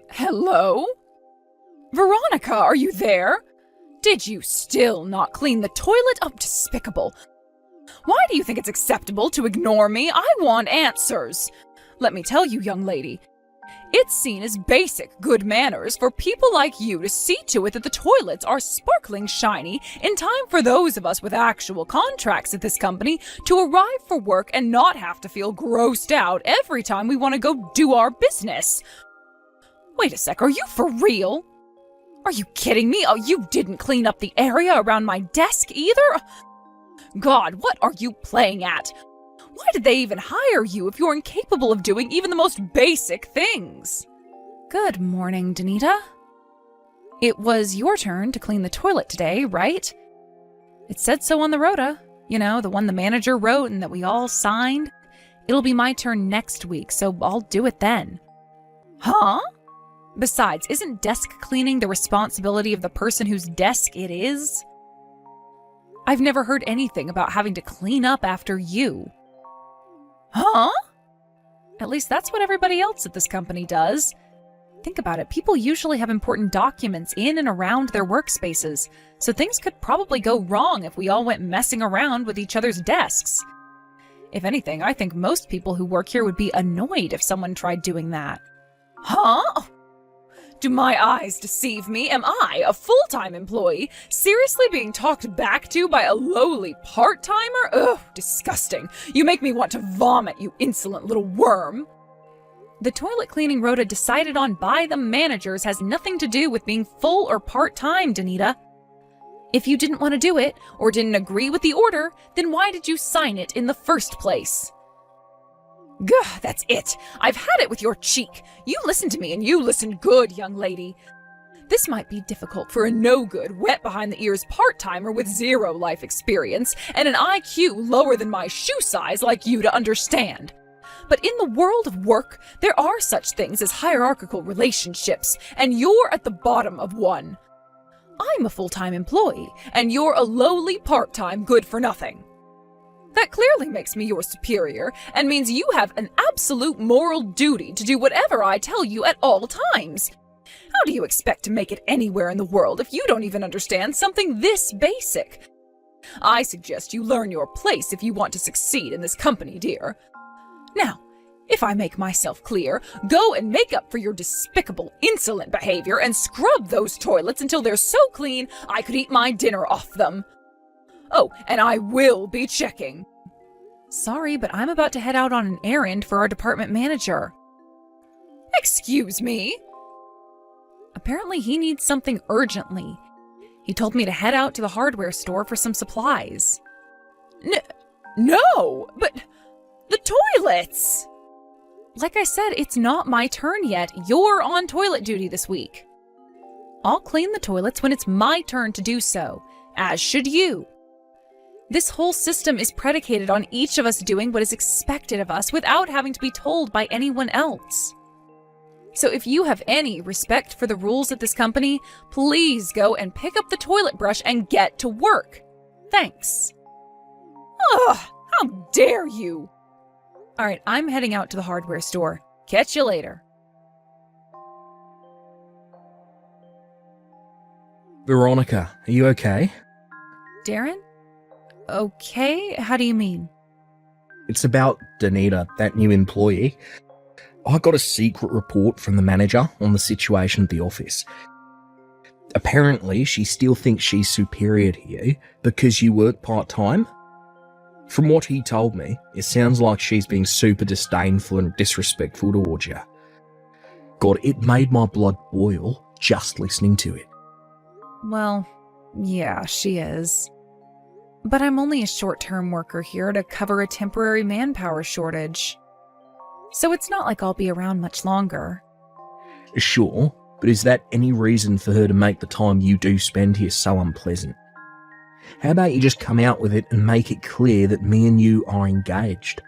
Hello? Veronica, are you there? Did you still not clean the toilet? Oh, despicable. Why do you think it's acceptable to ignore me? I want answers. Let me tell you, young lady, it's seen as basic good manners for people like you to see to it that the toilets are sparkling shiny in time for those of us with actual contracts at this company to arrive for work and not have to feel grossed out every time we want to go do our business. Wait a sec, are you for real? Are you kidding me? Oh, you didn't clean up the area around my desk either? God, what are you playing at? Why did they even hire you if you're incapable of doing even the most basic things? Good morning, Danita. It was your turn to clean the toilet today, right? It said so on the rota. You know, the one the manager wrote and that we all signed. It'll be my turn next week, so I'll do it then. Huh? Besides, isn't desk cleaning the responsibility of the person whose desk it is? I've never heard anything about having to clean up after you. Huh? At least that's what everybody else at this company does. Think about it, people usually have important documents in and around their workspaces, so things could probably go wrong if we all went messing around with each other's desks. If anything, I think most people who work here would be annoyed if someone tried doing that. Huh? Do my eyes deceive me? Am I, a full-time employee, seriously being talked back to by a lowly part-timer? Ugh, disgusting. You make me want to vomit, you insolent little worm. The toilet cleaning rota decided on by the managers has nothing to do with being full or part-time, Danita. If you didn't want to do it, or didn't agree with the order, then why did you sign it in the first place? Gah, that's it. I've had it with your cheek. You listen to me, and you listen good, young lady. This might be difficult for a no-good, wet-behind-the-ears part-timer with zero life experience and an IQ lower than my shoe size like you to understand. But in the world of work, there are such things as hierarchical relationships, and you're at the bottom of one. I'm a full-time employee, and you're a lowly part-time good-for-nothing. That clearly makes me your superior, and means you have an absolute moral duty to do whatever I tell you at all times. How do you expect to make it anywhere in the world if you don't even understand something this basic? I suggest you learn your place if you want to succeed in this company, dear. Now, if I make myself clear, go and make up for your despicable, insolent behavior and scrub those toilets until they're so clean I could eat my dinner off them. Oh, and I will be checking. Sorry, but I'm about to head out on an errand for our department manager. Excuse me? Apparently he needs something urgently. He told me to head out to the hardware store for some supplies. No, but the toilets! Like I said, it's not my turn yet. You're on toilet duty this week. I'll clean the toilets when it's my turn to do so, as should you. This whole system is predicated on each of us doing what is expected of us without having to be told by anyone else. So if you have any respect for the rules at this company, please go and pick up the toilet brush and get to work. Thanks. Ugh, how dare you! All right, I'm heading out to the hardware store. Catch you later. Veronica, are you okay? Darren? Okay, how do you mean? It's about Danita, that new employee. I got a secret report from the manager on the situation at the office. Apparently, she still thinks she's superior to you because you work part-time. From what he told me, it sounds like she's being super disdainful and disrespectful towards you. God, it made my blood boil just listening to it. Well, yeah, she is. But I'm only a short-term worker here to cover a temporary manpower shortage. So it's not like I'll be around much longer. Sure, but is that any reason for her to make the time you do spend here so unpleasant? How about you just come out with it and make it clear that me and you are engaged?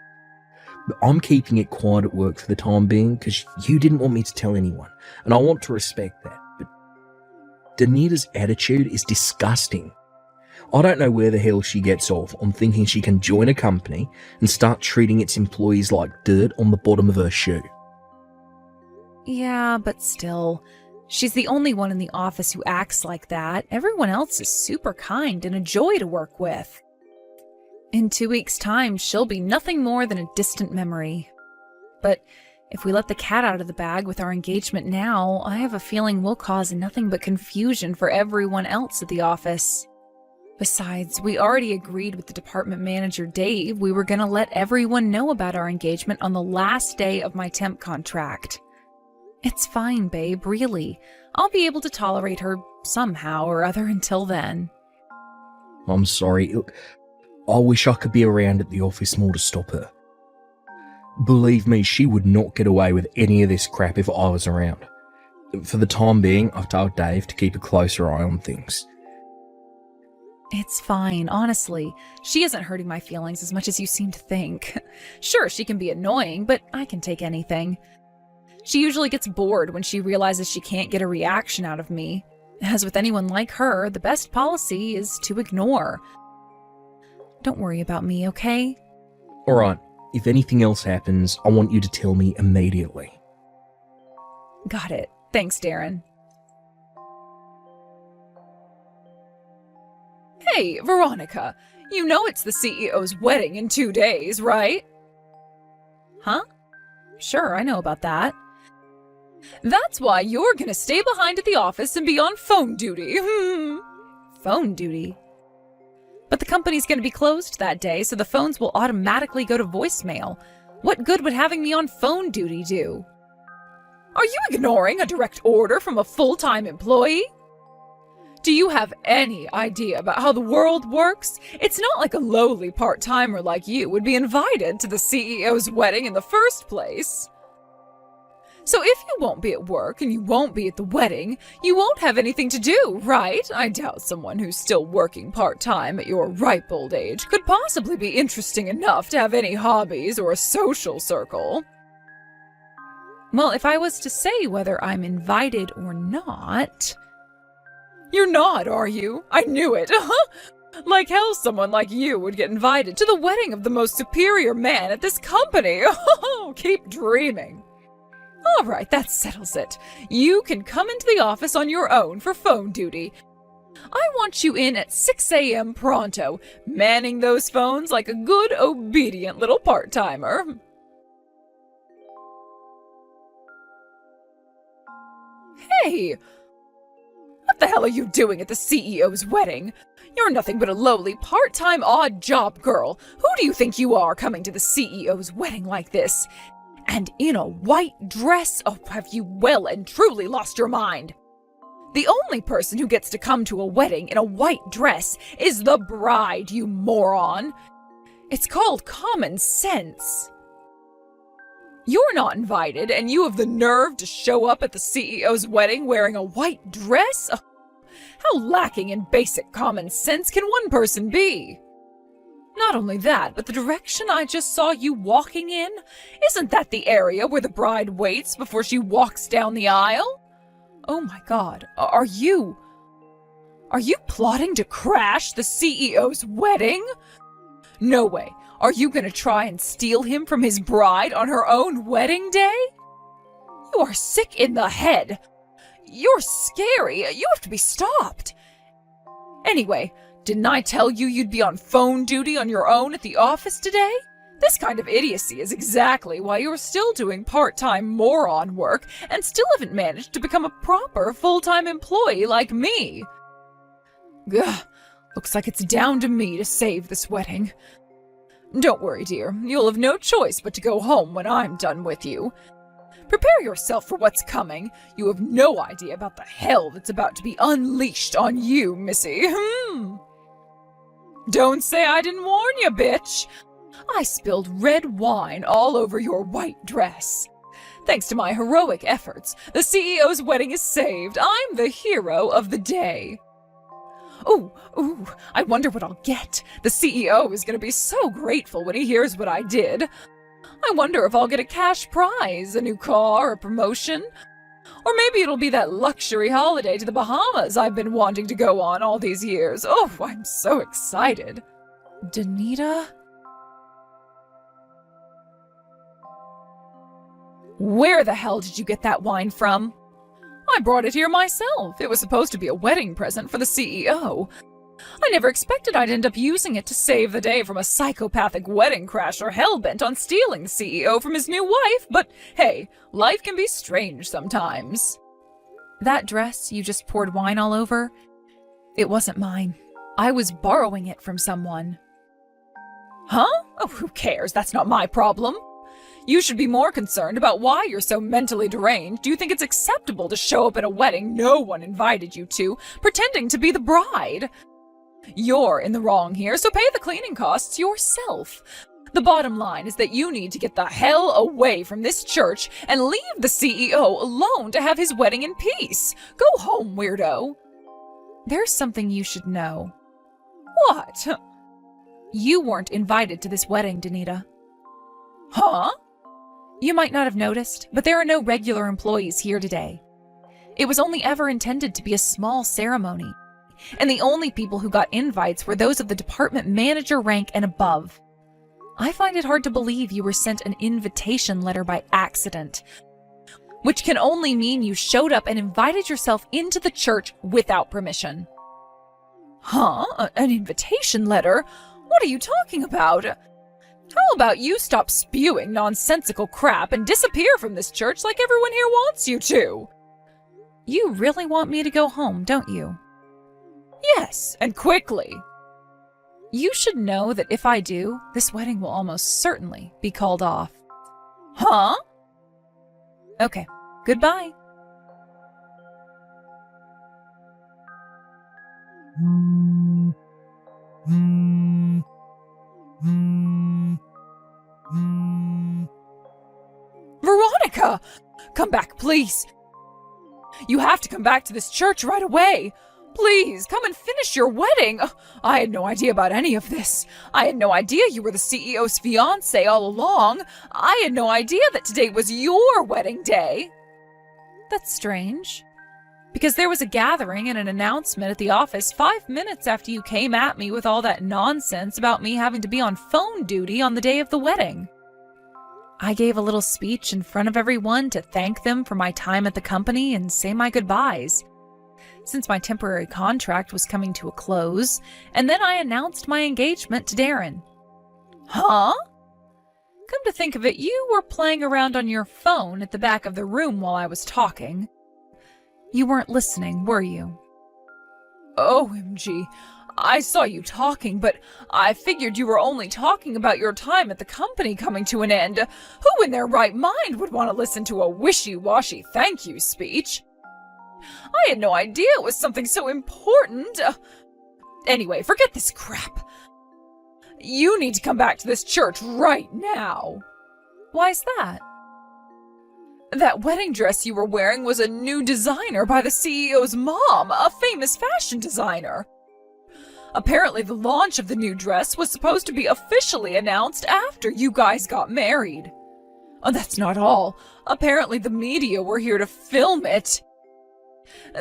But I'm keeping it quiet at work for the time being because you didn't want me to tell anyone, and I want to respect that. But Danita's attitude is disgusting. I don't know where the hell she gets off on thinking she can join a company and start treating its employees like dirt on the bottom of her shoe. Yeah, but still. She's the only one in the office who acts like that. Everyone else is super kind and a joy to work with. In 2 weeks' time, she'll be nothing more than a distant memory. But if we let the cat out of the bag with our engagement now, I have a feeling we'll cause nothing but confusion for everyone else at the office. Besides, we already agreed with the department manager, Dave, we were going to let everyone know about our engagement on the last day of my temp contract. It's fine, babe, really. I'll be able to tolerate her somehow or other until then. I'm sorry. Look, I wish I could be around at the office more to stop her. Believe me, she would not get away with any of this crap if I was around. For the time being, I've told Dave to keep a closer eye on things. It's fine, honestly. She isn't hurting my feelings as much as you seem to think. Sure, she can be annoying, but I can take anything. She usually gets bored when she realizes she can't get a reaction out of me. As with anyone like her, the best policy is to ignore. Don't worry about me, okay? Alright, if anything else happens, I want you to tell me immediately. Got it. Thanks, Darren. Hey, Veronica, you know it's the CEO's wedding in 2 days, right? Huh? Sure, I know about that. That's why you're gonna stay behind at the office and be on phone duty. Phone duty? But the company's gonna be closed that day, so the phones will automatically go to voicemail. What good would having me on phone duty do? Are you ignoring a direct order from a full-time employee? Do you have any idea about how the world works? It's not like a lowly part-timer like you would be invited to the CEO's wedding in the first place. So if you won't be at work and you won't be at the wedding, you won't have anything to do, right? I doubt someone who's still working part-time at your ripe old age could possibly be interesting enough to have any hobbies or a social circle. Well, if I was to say whether I'm invited or not... You're not, are you? I knew it. Like hell someone like you would get invited to the wedding of the most superior man at this company. Keep dreaming. All right, that settles it. You can come into the office on your own for phone duty. I want you in at 6 a.m. pronto, manning those phones like a good, obedient little part-timer. Hey! What the hell are you doing at the CEO's wedding? You're nothing but a lowly, part-time, odd-job girl. Who do you think you are coming to the CEO's wedding like this? And in a white dress? Oh, have you well and truly lost your mind? The only person who gets to come to a wedding in a white dress is the bride, you moron. It's called common sense. You're not invited, and you have the nerve to show up at the CEO's wedding wearing a white dress? Oh, how lacking in basic common sense can one person be? Not only that, but the direction I just saw you walking in, isn't that the area where the bride waits before she walks down the aisle? Oh my God, are you plotting to crash the CEO's wedding? No way. Are you gonna try and steal him from his bride on her own wedding day? You are sick in the head. You're scary. You have to be stopped. Anyway, didn't I tell you you'd be on phone duty on your own at the office today? This kind of idiocy is exactly why you're still doing part-time moron work and still haven't managed to become a proper full-time employee like me. Ugh, looks like it's down to me to save this wedding. Don't worry, dear. You'll have no choice but to go home when I'm done with you. Prepare yourself for what's coming. You have no idea about the hell that's about to be unleashed on you, Missy. Don't say I didn't warn you, bitch. I spilled red wine all over your white dress. Thanks to my heroic efforts, the CEO's wedding is saved. I'm the hero of the day. Ooh, I wonder what I'll get. The CEO is going to be so grateful when he hears what I did. I wonder if I'll get a cash prize, a new car, a promotion. Or maybe it'll be that luxury holiday to the Bahamas I've been wanting to go on all these years. Oh, I'm so excited. Danita? Where the hell did you get that wine from? I brought it here myself. It was supposed to be a wedding present for the CEO. I never expected I'd end up using it to save the day from a psychopathic wedding crasher hell-bent on stealing the CEO from his new wife, but hey, life can be strange sometimes. That dress you just poured wine all over? It wasn't mine. I was borrowing it from someone. Huh? Oh, who cares? That's not my problem. You should be more concerned about why you're so mentally deranged. Do you think it's acceptable to show up at a wedding no one invited you to, pretending to be the bride? You're in the wrong here, so pay the cleaning costs yourself. The bottom line is that you need to get the hell away from this church and leave the CEO alone to have his wedding in peace. Go home, weirdo. There's something you should know. What? You weren't invited to this wedding, Danita. Huh? You might not have noticed, but there are no regular employees here today. It was only ever intended to be a small ceremony, and the only people who got invites were those of the department manager rank and above. I find it hard to believe you were sent an invitation letter by accident, which can only mean you showed up and invited yourself into the church without permission. Huh? An invitation letter? What are you talking about? How about you stop spewing nonsensical crap and disappear from this church like everyone here wants you to? You really want me to go home, don't you? Yes, and quickly. You should know that if I do, this wedding will almost certainly be called off. Huh? Okay, goodbye. Veronica! Come back, please. You have to come back to this church right away. Please, come and finish your wedding. I had no idea about any of this. I had no idea you were the CEO's fiancé all along. I had no idea that today was your wedding day. That's strange. Because there was a gathering and an announcement at the office 5 minutes after you came at me with all that nonsense about me having to be on phone duty on the day of the wedding. I gave a little speech in front of everyone to thank them for my time at the company and say my goodbyes, since my temporary contract was coming to a close, and then I announced my engagement to Darren. Huh? Come to think of it, you were playing around on your phone at the back of the room while I was talking. You weren't listening, were you? OMG, I saw you talking, but I figured you were only talking about your time at the company coming to an end. Who in their right mind would want to listen to a wishy-washy thank you speech? I had no idea it was something so important. Anyway, forget this crap. You need to come back to this church right now. Why's that? That wedding dress you were wearing was a new designer by the CEO's mom, a famous fashion designer. Apparently, the launch of the new dress was supposed to be officially announced after you guys got married. Oh, that's not all. Apparently, the media were here to film it.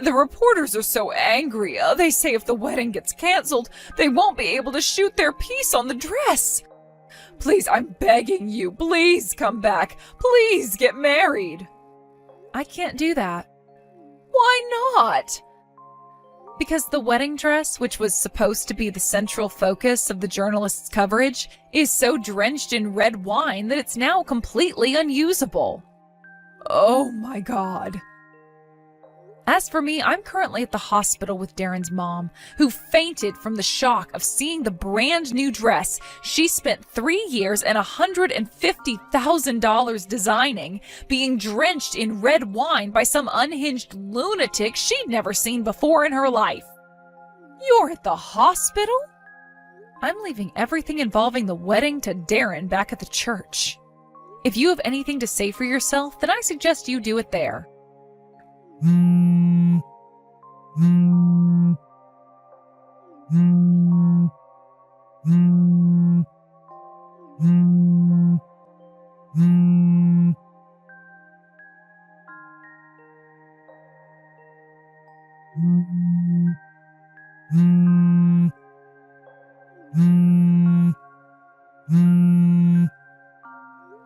The reporters are so angry. They say if the wedding gets canceled, they won't be able to shoot their piece on the dress. Please, I'm begging you, please come back. Please get married. I can't do that. Why not? Because the wedding dress, which was supposed to be the central focus of the journalists' coverage, is so drenched in red wine that it's now completely unusable. Oh my God. As for me, I'm currently at the hospital with Darren's mom, who fainted from the shock of seeing the brand new dress she spent 3 years and $150,000 designing, being drenched in red wine by some unhinged lunatic she'd never seen before in her life. You're at the hospital? I'm leaving everything involving the wedding to Darren back at the church. If you have anything to say for yourself, then I suggest you do it there.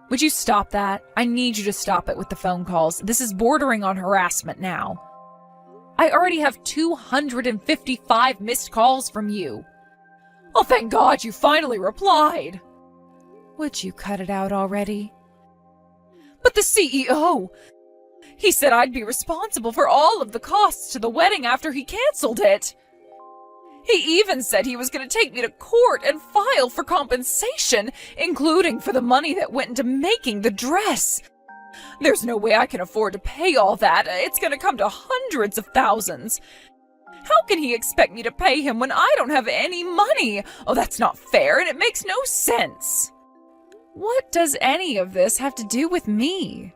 Would you stop that? I need you to stop it with the phone calls. This is bordering on harassment now. I already have 255 missed calls from you. Oh, thank God you finally replied. Would you cut it out already? But the CEO! He said I'd be responsible for all of the costs to the wedding after he canceled it. He even said he was going to take me to court and file for compensation, including for the money that went into making the dress. There's no way I can afford to pay all that. It's going to come to hundreds of thousands. How can he expect me to pay him when I don't have any money? Oh, that's not fair, and it makes no sense. What does any of this have to do with me?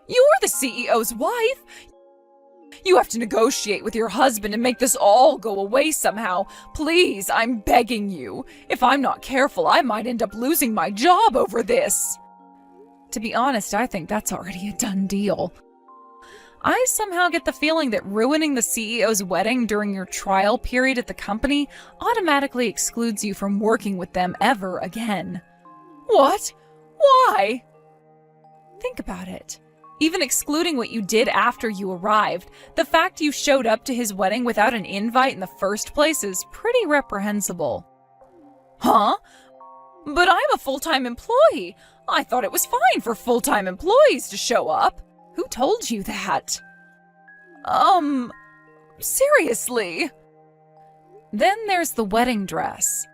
You're the CEO's wife. You have to negotiate with your husband and make this all go away somehow. Please, I'm begging you. If I'm not careful, I might end up losing my job over this. To be honest, I think that's already a done deal. I somehow get the feeling that ruining the CEO's wedding during your trial period at the company automatically excludes you from working with them ever again. What? Why? Think about it. Even excluding what you did after you arrived, the fact you showed up to his wedding without an invite in the first place is pretty reprehensible. Huh? But I'm a full-time employee. I thought it was fine for full-time employees to show up. Who told you that? Seriously? Then there's the wedding dress.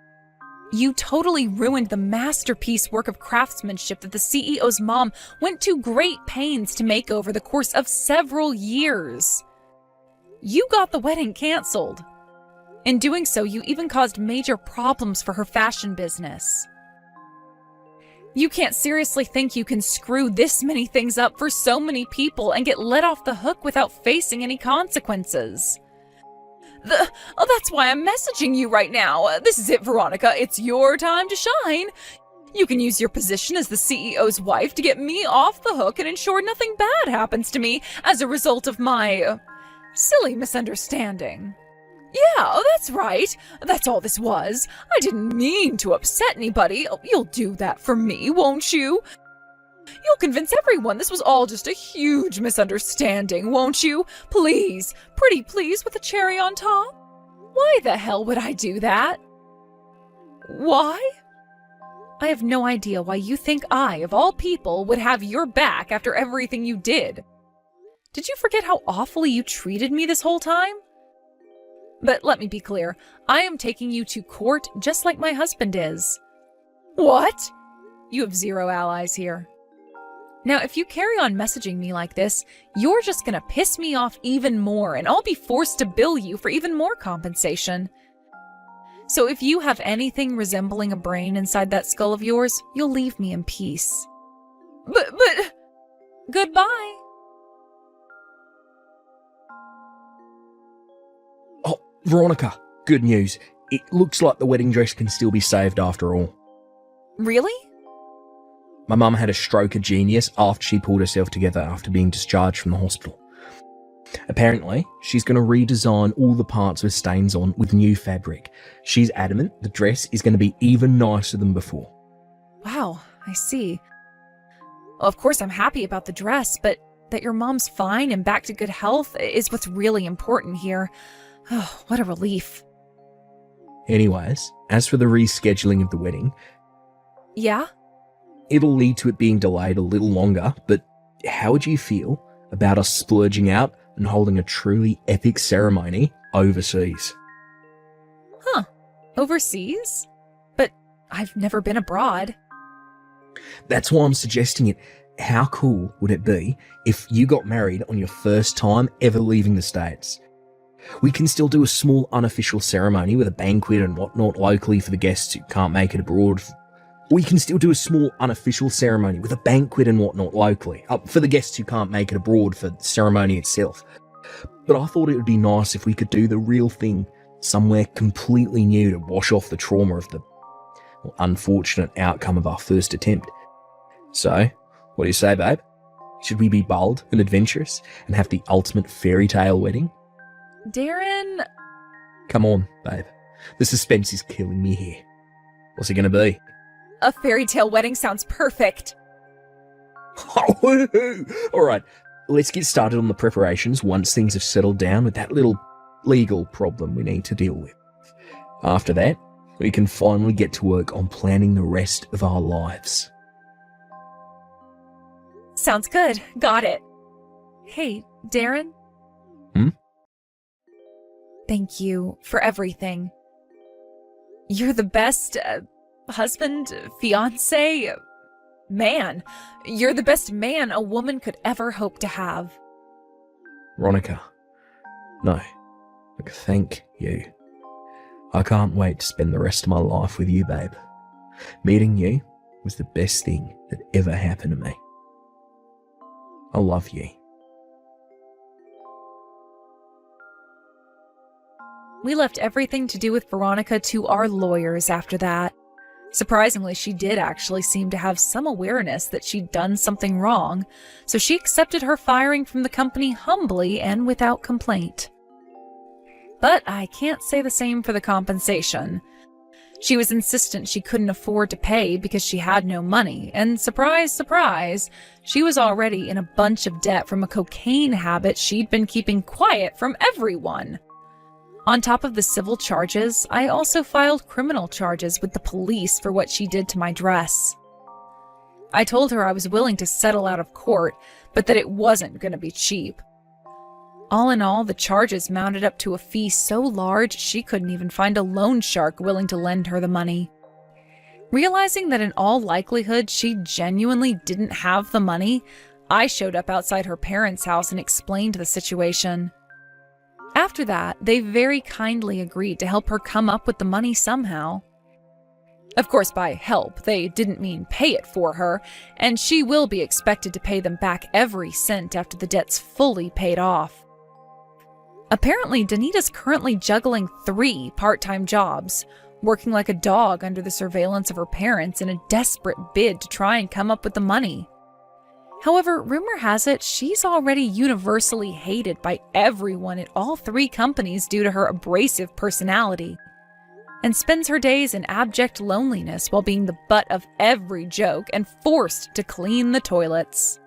You totally ruined the masterpiece work of craftsmanship that the CEO's mom went to great pains to make over the course of several years. You got the wedding canceled. In doing so, you even caused major problems for her fashion business. You can't seriously think you can screw this many things up for so many people and get let off the hook without facing any consequences. That's why I'm messaging you right now. This is it, Veronica. It's your time to shine. You can use your position as the CEO's wife to get me off the hook and ensure nothing bad happens to me as a result of my silly misunderstanding. Yeah, that's right. That's all this was. I didn't mean to upset anybody. You'll do that for me, won't you? You'll convince everyone this was all just a huge misunderstanding, won't you? Please, pretty please with a cherry on top. Why the hell would I do that? Why? I have no idea why you think I, of all people, would have your back after everything you did. Did you forget how awfully you treated me this whole time? But let me be clear, I am taking you to court just like my husband is. What? You have zero allies here. Now, if you carry on messaging me like this, you're just gonna piss me off even more, and I'll be forced to bill you for even more compensation. So if you have anything resembling a brain inside that skull of yours, you'll leave me in peace. But... Goodbye. Oh, Veronica, good news. It looks like the wedding dress can still be saved after all. Really? My mum had a stroke of genius after she pulled herself together after being discharged from the hospital. Apparently, she's going to redesign all the parts with stains on with new fabric. She's adamant the dress is going to be even nicer than before. Wow, I see. Well, of course I'm happy about the dress, but that your mom's fine and back to good health is what's really important here. Oh, what a relief. Anyways, as for the rescheduling of the wedding... Yeah? It'll lead to it being delayed a little longer, but how would you feel about us splurging out and holding a truly epic ceremony overseas? Huh. Overseas? But I've never been abroad. That's why I'm suggesting it. How cool would it be if you got married on your first time ever leaving the States? We can still do a small unofficial ceremony with a banquet and whatnot locally for the guests who can't make it abroad. We can still do a small unofficial ceremony with a banquet and whatnot locally, for the guests who can't make it abroad for the ceremony itself. But I thought it would be nice if we could do the real thing somewhere completely new to wash off the trauma of the unfortunate outcome of our first attempt. So, what do you say, babe? Should we be bold and adventurous and have the ultimate fairy tale wedding? Darren... Come on, babe. The suspense is killing me here. What's it gonna be? A fairy tale wedding sounds perfect. All right, let's get started on the preparations once things have settled down with that little legal problem we need to deal with. After that, we can finally get to work on planning the rest of our lives. Sounds good. Got it. Hey, Darren? Hmm? Thank you for everything. You're the best husband, fiance, man. You're the best man a woman could ever hope to have. Veronica, no. Look, thank you. I can't wait to spend the rest of my life with you, babe. Meeting you was the best thing that ever happened to me. I love you. We left everything to do with Veronica to our lawyers after that. Surprisingly, she did actually seem to have some awareness that she'd done something wrong, so she accepted her firing from the company humbly and without complaint. But I can't say the same for the compensation. She was insistent she couldn't afford to pay because she had no money, and surprise, surprise, she was already in a bunch of debt from a cocaine habit she'd been keeping quiet from everyone. On top of the civil charges, I also filed criminal charges with the police for what she did to my dress. I told her I was willing to settle out of court, but that it wasn't going to be cheap. All in all, the charges mounted up to a fee so large she couldn't even find a loan shark willing to lend her the money. Realizing that in all likelihood she genuinely didn't have the money, I showed up outside her parents' house and explained the situation. After that, they very kindly agreed to help her come up with the money somehow. Of course, by help, they didn't mean pay it for her, and she will be expected to pay them back every cent after the debt's fully paid off. Apparently, Danita's currently juggling 3 part-time jobs, working like a dog under the surveillance of her parents in a desperate bid to try and come up with the money. However, rumor has it she's already universally hated by everyone at all 3 companies due to her abrasive personality, and spends her days in abject loneliness while being the butt of every joke and forced to clean the toilets.